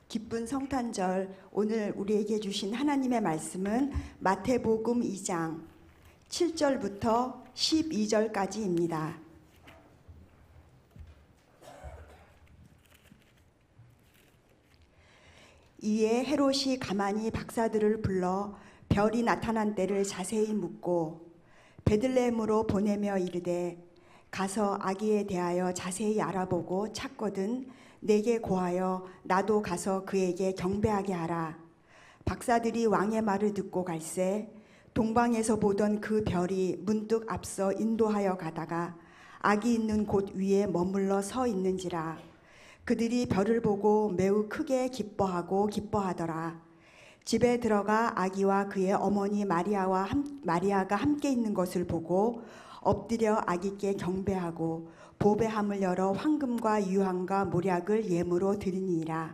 기쁜 성탄절, 오늘 우리에게 주신 하나님의 말씀은 마태복음 2장 7절부터 12절까지입니다. 이에 헤롯이 가만히 박사들을 불러 별이 나타난 때를 자세히 묻고 베들레헴으로 보내며 이르되, 가서 아기에 대하여 자세히 알아보고 찾거든 내게 고하여 나도 가서 그에게 경배하게 하라. 박사들이 왕의 말을 듣고 갈새 동방에서 보던 그 별이 문득 앞서 인도하여 가다가 아기 있는 곳 위에 머물러 서 있는지라. 그들이 별을 보고 매우 크게 기뻐하더라. 집에 들어가 아기와 그의 어머니 마리아가 함께 있는 것을 보고 엎드려 아기께 경배하고 보배함을 열어 황금과 유황과 모략을 예물로 드리니라.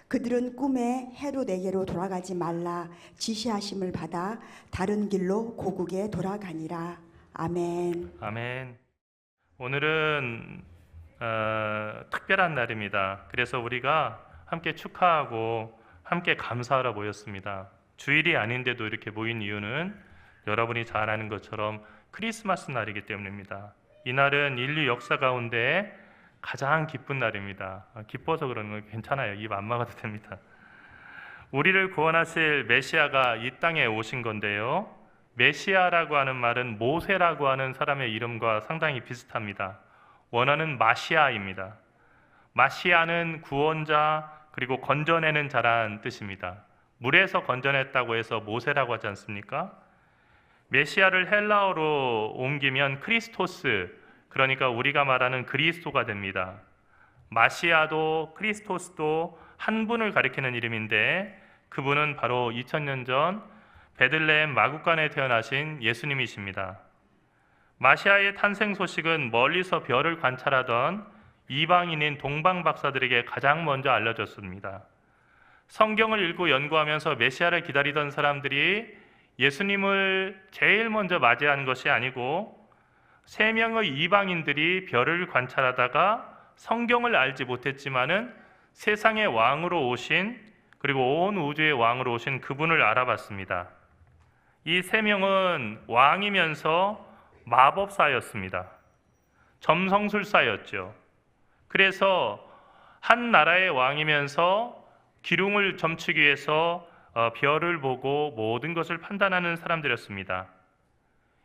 그들은 꿈에 헤롯에게로 돌아가지 말라 지시하심을 받아 다른 길로 고국에 돌아가니라. 아멘. 아멘. 오늘은 특별한 날입니다. 그래서 우리가 함께 축하하고 함께 감사하러 모였습니다. 주일이 아닌데도 이렇게 모인 이유는 여러분이 잘 아는 것처럼 크리스마스 날이기 때문입니다. 이날은 인류 역사 가운데 가장 기쁜 날입니다. 기뻐서 그러는 건 괜찮아요. 입 안 막아도 됩니다. 우리를 구원하실 메시아가 이 땅에 오신 건데요, 메시아라고 하는 말은 모세라고 하는 사람의 이름과 상당히 비슷합니다. 원어는 마시아입니다. 마시아는 구원자, 그리고 건져내는 자라는 뜻입니다. 물에서 건져냈다고 해서 모세라고 하지 않습니까? 메시아를 헬라어로 옮기면 크리스토스, 그러니까 우리가 말하는 그리스도가 됩니다. 마시아도 크리스토스도 한 분을 가리키는 이름인데, 그분은 바로 2000년 전 베들레헴 마구간에 태어나신 예수님이십니다. 마시아의 탄생 소식은 멀리서 별을 관찰하던 이방인인 동방 박사들에게 가장 먼저 알려졌습니다. 성경을 읽고 연구하면서 메시아를 기다리던 사람들이 예수님을 제일 먼저 맞이한 것이 아니고 3명의 이방인들이 별을 관찰하다가 성경을 알지 못했지만은 세상의 왕으로 오신, 그리고 온 우주의 왕으로 오신 그분을 알아봤습니다. 이 3명은 왕이면서 마법사였습니다. 점성술사였죠. 그래서 한 나라의 왕이면서 기둥을 점치기 위해서 별을 보고 모든 것을 판단하는 사람들이었습니다.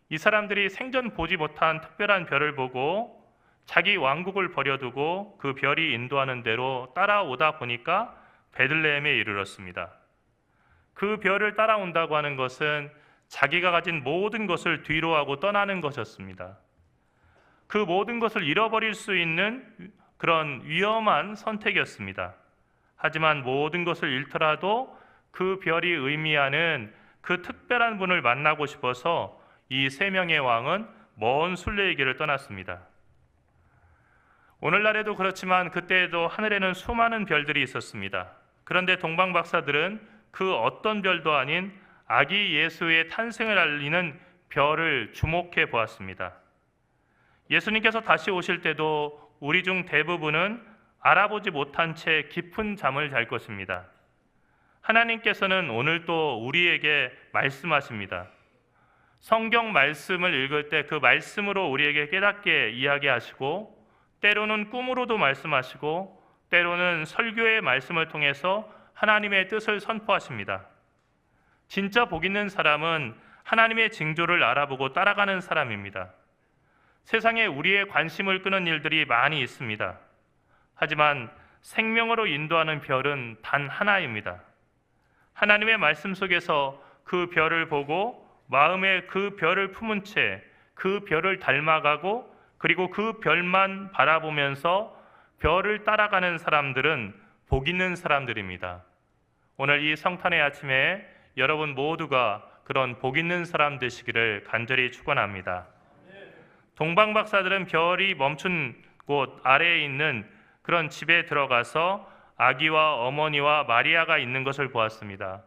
이 사람들이 생전 보지 못한 특별한 별을 보고 자기 왕국을 버려두고 그 별이 인도하는 대로 따라오다 보니까 베들레헴에 이르렀습니다. 그 별을 따라온다고 하는 것은 자기가 가진 모든 것을 뒤로하고 떠나는 것이었습니다. 그 모든 것을 잃어버릴 수 있는 그런 위험한 선택이었습니다. 하지만 모든 것을 잃더라도 그 별이 의미하는 그 특별한 분을 만나고 싶어서 이 3명의 왕은 먼 순례의 길을 떠났습니다. 오늘날에도 그렇지만 그때에도 하늘에는 수많은 별들이 있었습니다. 그런데 동방 박사들은 그 어떤 별도 아닌 아기 예수의 탄생을 알리는 별을 주목해 보았습니다. 예수님께서 다시 오실 때도 우리 중 대부분은 알아보지 못한 채 깊은 잠을 잘 것입니다. 하나님께서는 오늘 또 우리에게 말씀하십니다. 성경 말씀을 읽을 때 그 말씀으로 우리에게 깨닫게 이야기하시고, 때로는 꿈으로도 말씀하시고, 때로는 설교의 말씀을 통해서 하나님의 뜻을 선포하십니다. 진짜 복 있는 사람은 하나님의 징조를 알아보고 따라가는 사람입니다. 세상에 우리의 관심을 끄는 일들이 많이 있습니다. 하지만 생명으로 인도하는 별은 단 하나입니다. 하나님의 말씀 속에서 그 별을 보고 마음에 그 별을 품은 채 그 별을 닮아가고, 그리고 그 별만 바라보면서 별을 따라가는 사람들은 복 있는 사람들입니다. 오늘 이 성탄의 아침에 여러분 모두가 그런 복 있는 사람 되시기를 간절히 축원합니다. 동방 박사들은 별이 멈춘 곳 아래에 있는 그런 집에 들어가서 아기와 어머니와 마리아가 있는 것을 보았습니다.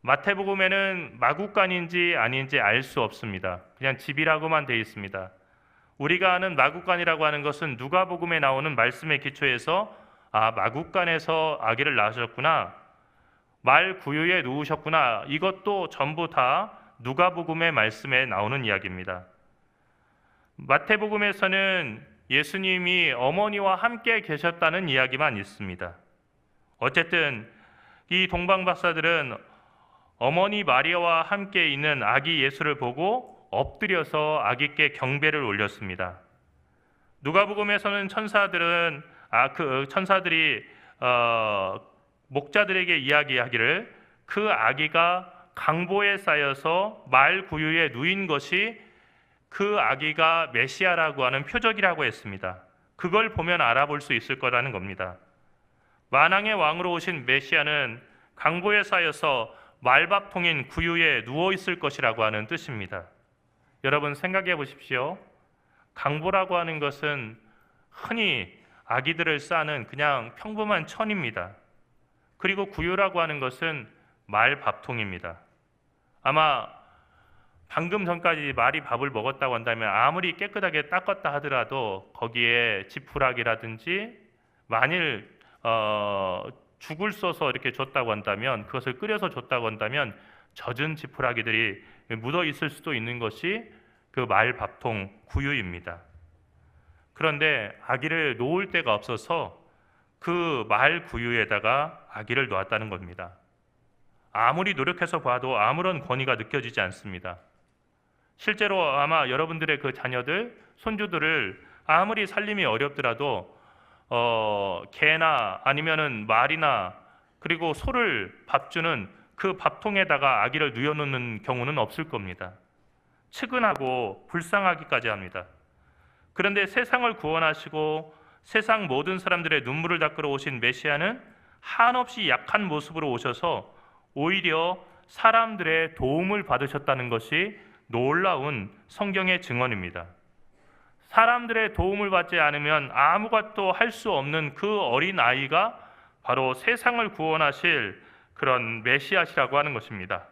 마태복음에는 마구간인지 아닌지 알 수 없습니다. 그냥 집이라고만 되어 있습니다. 우리가 아는 마구간이라고 하는 것은 누가복음에 나오는 말씀에 기초해서 아, 마국간에서 아기를 낳으셨구나, 말 구유에 누우셨구나, 이것도 전부 다 누가복음의 말씀에 나오는 이야기입니다. 마태복음에서는 예수님이 어머니와 함께 계셨다는 이야기만 있습니다. 어쨌든 이 동방박사들은 어머니 마리아와 함께 있는 아기 예수를 보고 엎드려서 아기께 경배를 올렸습니다. 누가복음에서는 천사들이 목자들에게 이야기하기를 그 아기가 강보에 쌓여서 말 구유에 누인 것이 그 아기가 메시아라고 하는 표적이라고 했습니다. 그걸 보면 알아볼 수 있을 거라는 겁니다. 만왕의 왕으로 오신 메시아는 강보에 쌓여서 말밥통인 구유에 누워 있을 것이라고 하는 뜻입니다. 여러분 생각해 보십시오. 강보라고 하는 것은 흔히 아기들을 싸는 그냥 평범한 천입니다. 그리고 구유라고 하는 것은 말밥통입니다. 아마 방금 전까지 말이 밥을 먹었다고 한다면 아무리 깨끗하게 닦았다 하더라도 거기에 지푸라기라든지 만일 죽을 써서 이렇게 줬다고 한다면, 그것을 끓여서 줬다고 한다면 젖은 지푸라기들이 묻어 있을 수도 있는 것이 그 말밥통 구유입니다. 그런데 아기를 놓을 데가 없어서 그 말 구유에다가 아기를 놓았다는 겁니다. 아무리 노력해서 봐도 아무런 권위가 느껴지지 않습니다. 실제로 아마 여러분들의 그 자녀들, 손주들을 아무리 살림이 어렵더라도 개나 아니면은 말이나 그리고 소를 밥 주는 그 밥통에다가 아기를 누워놓는 경우는 없을 겁니다. 측은하고 불쌍하기까지 합니다. 그런데 세상을 구원하시고 세상 모든 사람들의 눈물을 닦으러 오신 메시아는 한없이 약한 모습으로 오셔서 오히려 사람들의 도움을 받으셨다는 것이 놀라운 성경의 증언입니다. 사람들의 도움을 받지 않으면 아무것도 할 수 없는 그 어린 아이가 바로 세상을 구원하실 그런 메시아시라고 하는 것입니다.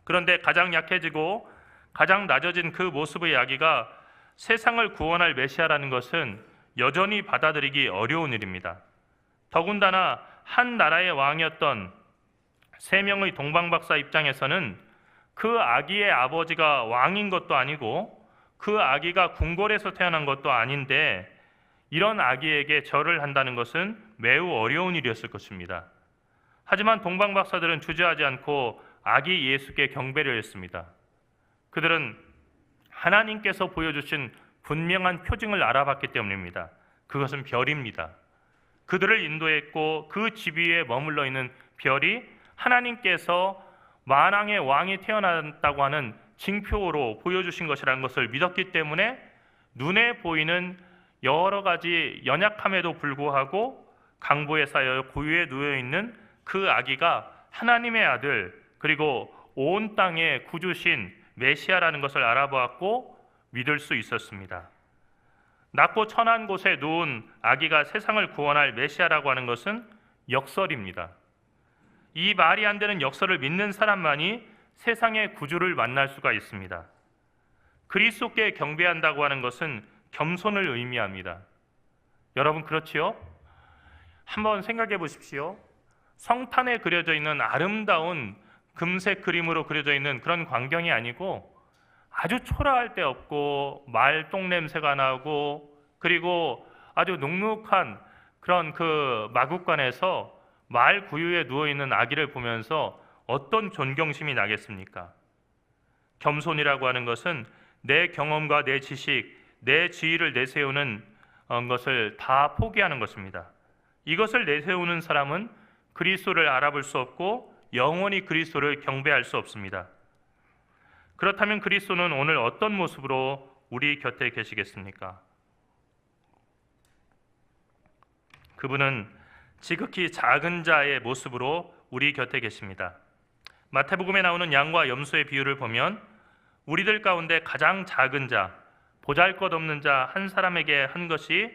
그런데 가장 약해지고 가장 낮아진 그 모습의 아기가 세상을 구원할 메시아라는 것은 여전히 받아들이기 어려운 일입니다. 더군다나 한 나라의 왕이었던 3명의 동방박사 입장에서는 그 아기의 아버지가 왕인 것도 아니고 그 아기가 궁궐에서 태어난 것도 아닌데 이런 아기에게 절을 한다는 것은 매우 어려운 일이었을 것입니다. 하지만 동방박사들은 주저하지 않고 아기 예수께 경배를 했습니다. 그들은 하나님께서 보여주신 분명한 표징을 알아봤기 때문입니다. 그것은 별입니다. 그들을 인도했고 그 집 위에 머물러 있는 별이 하나님께서 만왕의 왕이 태어났다고 하는 징표로 보여주신 것이라는 것을 믿었기 때문에 눈에 보이는 여러 가지 연약함에도 불구하고 강보에 쌓여 구유에 누워있는 그 아기가 하나님의 아들, 그리고 온 땅의 구주신 메시아라는 것을 알아보았고 믿을 수 있었습니다. 낮고 천한 곳에 누운 아기가 세상을 구원할 메시아라고 하는 것은 역설입니다. 이 말이 안 되는 역설을 믿는 사람만이 세상의 구주를 만날 수가 있습니다. 그리스도께 경배한다고 하는 것은 겸손을 의미합니다. 여러분 그렇지요? 한번 생각해 보십시오. 성탄에 그려져 있는 아름다운 금색 그림으로 그려져 있는 그런 광경이 아니고 아주 초라할 데 없고 말똥 냄새가 나고 그리고 아주 눅눅한 그런 그 마국간에서 말 구유에 누워있는 아기를 보면서 어떤 존경심이 나겠습니까? 겸손이라고 하는 것은 내 경험과 내 지식, 내 지위를 내세우는 것을 다 포기하는 것입니다. 이것을 내세우는 사람은 그리스도를 알아볼 수 없고 영원히 그리스도를 경배할 수 없습니다. 그렇다면 그리스도는 오늘 어떤 모습으로 우리 곁에 계시겠습니까? 그분은 지극히 작은 자의 모습으로 우리 곁에 계십니다. 마태복음에 나오는 양과 염소의 비유를 보면 우리들 가운데 가장 작은 자, 보잘것없는 자 한 사람에게 한 것이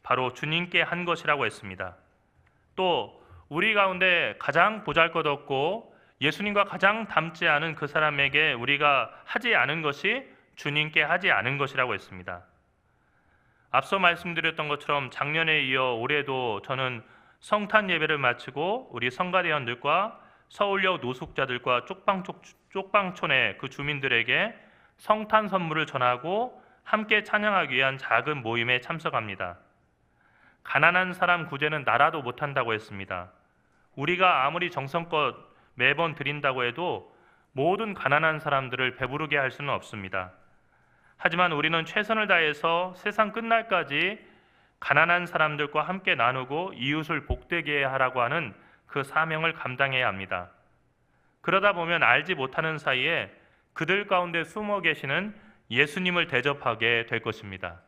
바로 주님께 한 것이라고 했습니다. 또 우리 가운데 가장 보잘것없고 예수님과 가장 닮지 않은 그 사람에게 우리가 하지 않은 것이 주님께 하지 않은 것이라고 했습니다. 앞서 말씀드렸던 것처럼 작년에 이어 올해도 저는 성탄 예배를 마치고 우리 성가대원들과 서울역 노숙자들과 쪽방촌의 그 주민들에게 성탄 선물을 전하고 함께 찬양하기 위한 작은 모임에 참석합니다. 가난한 사람 구제는 나라도 못한다고 했습니다. 우리가 아무리 정성껏 매번 드린다고 해도 모든 가난한 사람들을 배부르게 할 수는 없습니다. 하지만 우리는 최선을 다해서 세상 끝날까지 가난한 사람들과 함께 나누고 이웃을 복되게 하라고 하는 그 사명을 감당해야 합니다. 그러다 보면 알지 못하는 사이에 그들 가운데 숨어 계시는 예수님을 대접하게 될 것입니다.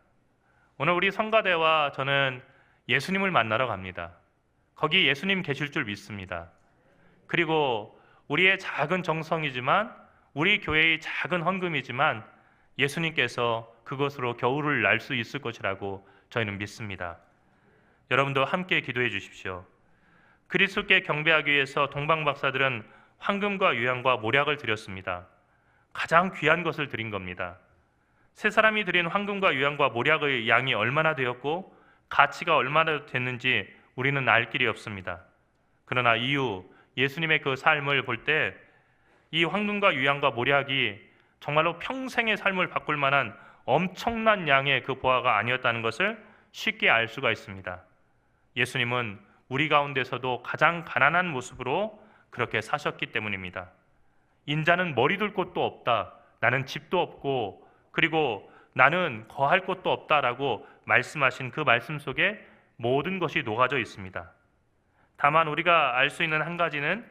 오늘 우리 성가대와 저는 예수님을 만나러 갑니다. 거기 예수님 계실 줄 믿습니다. 그리고 우리의 작은 정성이지만, 우리 교회의 작은 헌금이지만 예수님께서 그것으로 겨울을 날 수 있을 것이라고 저희는 믿습니다. 여러분도 함께 기도해 주십시오. 그리스도께 경배하기 위해서 동방박사들은 황금과 유향과 모략을 드렸습니다. 가장 귀한 것을 드린 겁니다. 세 사람이 드린 황금과 유향과 모략의 양이 얼마나 되었고 가치가 얼마나 됐는지 우리는 알 길이 없습니다. 그러나 이후 예수님의 그 삶을 볼 때 이 황금과 유향과 모략이 정말로 평생의 삶을 바꿀 만한 엄청난 양의 그 보화가 아니었다는 것을 쉽게 알 수가 있습니다. 예수님은 우리 가운데서도 가장 가난한 모습으로 그렇게 사셨기 때문입니다. 인자는 머리 둘 곳도 없다, 나는 집도 없고 그리고 나는 거할 곳도 없다라고 말씀하신 그 말씀 속에 모든 것이 녹아져 있습니다. 다만 우리가 알 수 있는 한 가지는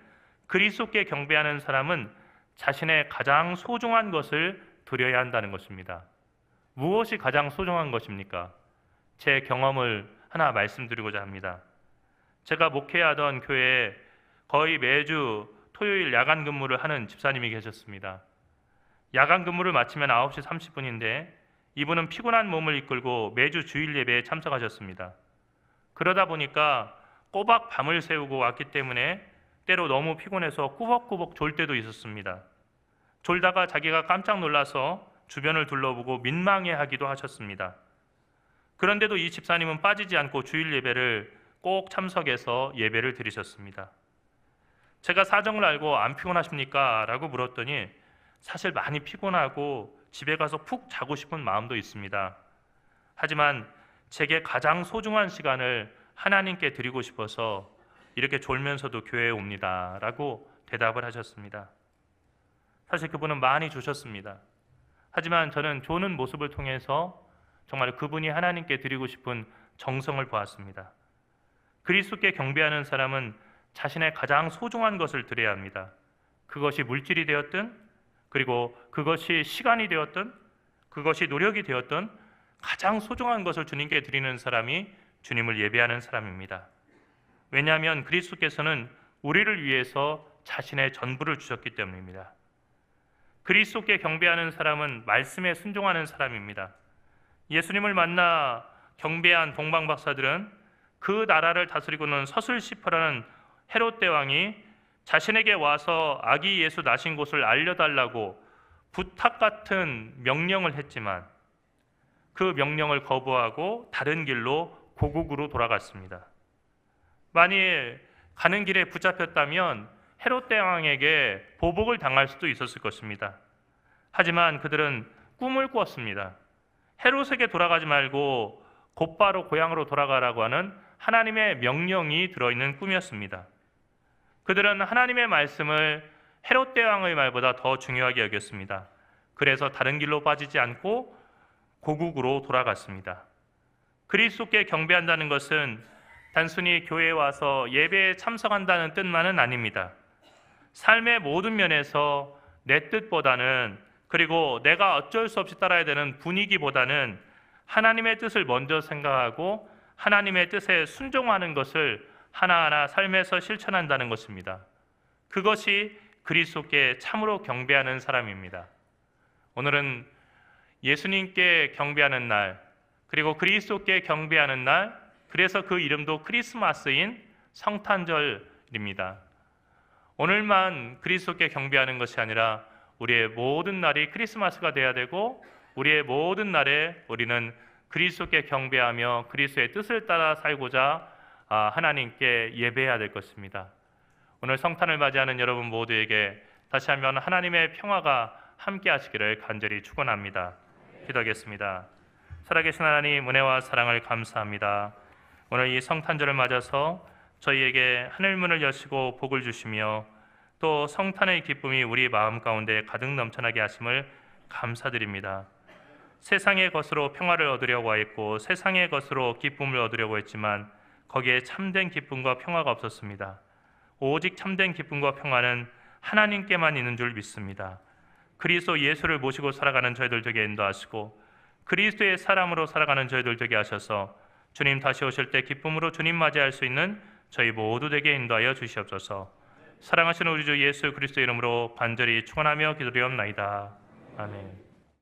그리스도께 경배하는 사람은 자신의 가장 소중한 것을 드려야 한다는 것입니다. 무엇이 가장 소중한 것입니까? 제 경험을 하나 말씀드리고자 합니다. 제가 목회하던 교회에 거의 매주 토요일 야간 근무를 하는 집사님이 계셨습니다. 야간 근무를 마치면 9시 30분인데 이분은 피곤한 몸을 이끌고 매주 주일 예배에 참석하셨습니다. 그러다 보니까 꼬박 밤을 새우고 왔기 때문에 때로 너무 피곤해서 꾸벅꾸벅 졸 때도 있었습니다. 졸다가 자기가 깜짝 놀라서 주변을 둘러보고 민망해하기도 하셨습니다. 그런데도 이 집사님은 빠지지 않고 주일 예배를 꼭 참석해서 예배를 드리셨습니다. 제가 사정을 알고 안 피곤하십니까? 라고 물었더니 사실 많이 피곤하고 집에 가서 푹 자고 싶은 마음도 있습니다. 하지만 제게 가장 소중한 시간을 하나님께 드리고 싶어서 이렇게 졸면서도 교회에 옵니다 라고 대답을 하셨습니다. 사실 그분은 많이 주셨습니다. 하지만 저는 조는 모습을 통해서 정말 그분이 하나님께 드리고 싶은 정성을 보았습니다. 그리스도께 경배하는 사람은 자신의 가장 소중한 것을 드려야 합니다. 그것이 물질이 되었든, 그리고 그것이 시간이 되었든, 그것이 노력이 되었든 가장 소중한 것을 주님께 드리는 사람이 주님을 예배하는 사람입니다. 왜냐하면 그리스도께서는 우리를 위해서 자신의 전부를 주셨기 때문입니다. 그리스도께 경배하는 사람은 말씀에 순종하는 사람입니다. 예수님을 만나 경배한 동방박사들은 그 나라를 다스리고는 서슬시퍼라는 헤롯 대왕이 자신에게 와서 아기 예수 나신 곳을 알려달라고 부탁 같은 명령을 했지만 그 명령을 거부하고 다른 길로 고국으로 돌아갔습니다. 만일 가는 길에 붙잡혔다면 헤롯 대왕에게 보복을 당할 수도 있었을 것입니다. 하지만 그들은 꿈을 꾸었습니다. 헤롯에게 돌아가지 말고 곧바로 고향으로 돌아가라고 하는 하나님의 명령이 들어있는 꿈이었습니다. 그들은 하나님의 말씀을 헤롯 대왕의 말보다 더 중요하게 여겼습니다. 그래서 다른 길로 빠지지 않고 고국으로 돌아갔습니다. 그리스도께 경배한다는 것은 단순히 교회에 와서 예배에 참석한다는 뜻만은 아닙니다. 삶의 모든 면에서 내 뜻보다는, 그리고 내가 어쩔 수 없이 따라야 되는 분위기보다는 하나님의 뜻을 먼저 생각하고 하나님의 뜻에 순종하는 것을 하나하나 삶에서 실천한다는 것입니다. 그것이 그리스도께 참으로 경배하는 사람입니다. 오늘은 예수님께 경배하는 날, 그리고 그리스도께 경배하는 날, 그래서 그 이름도 크리스마스인 성탄절입니다. 오늘만 그리스도께 경배하는 것이 아니라 우리의 모든 날이 크리스마스가 되어야 되고, 우리의 모든 날에 우리는 그리스도께 경배하며 그리스도의 뜻을 따라 살고자 하나님께 예배해야 될 것입니다. 오늘 성탄을 맞이하는 여러분 모두에게 다시 한번 하나님의 평화가 함께 하시기를 간절히 축원합니다. 기도하겠습니다. 살아계신 하나님, 은혜와 사랑을 감사합니다. 오늘 이 성탄절을 맞아서 저희에게 하늘문을 여시고 복을 주시며 또 성탄의 기쁨이 우리 마음 가운데 가득 넘쳐나게 하심을 감사드립니다. 세상의 것으로 평화를 얻으려고 했고 세상의 것으로 기쁨을 얻으려고 했지만 거기에 참된 기쁨과 평화가 없었습니다. 오직 참된 기쁨과 평화는 하나님께만 있는 줄 믿습니다. 그리스도 예수를 모시고 살아가는 저희들 되게 인도하시고 그리스도의 사람으로 살아가는 저희들 되게 하셔서 주님 다시 오실 때 기쁨으로 주님 맞이할 수 있는 저희 모두 되게 인도하여 주시옵소서. 사랑하시는 우리 주 예수 그리스도 이름으로 간절히 축원하며 기도드리옵나이다. 아멘.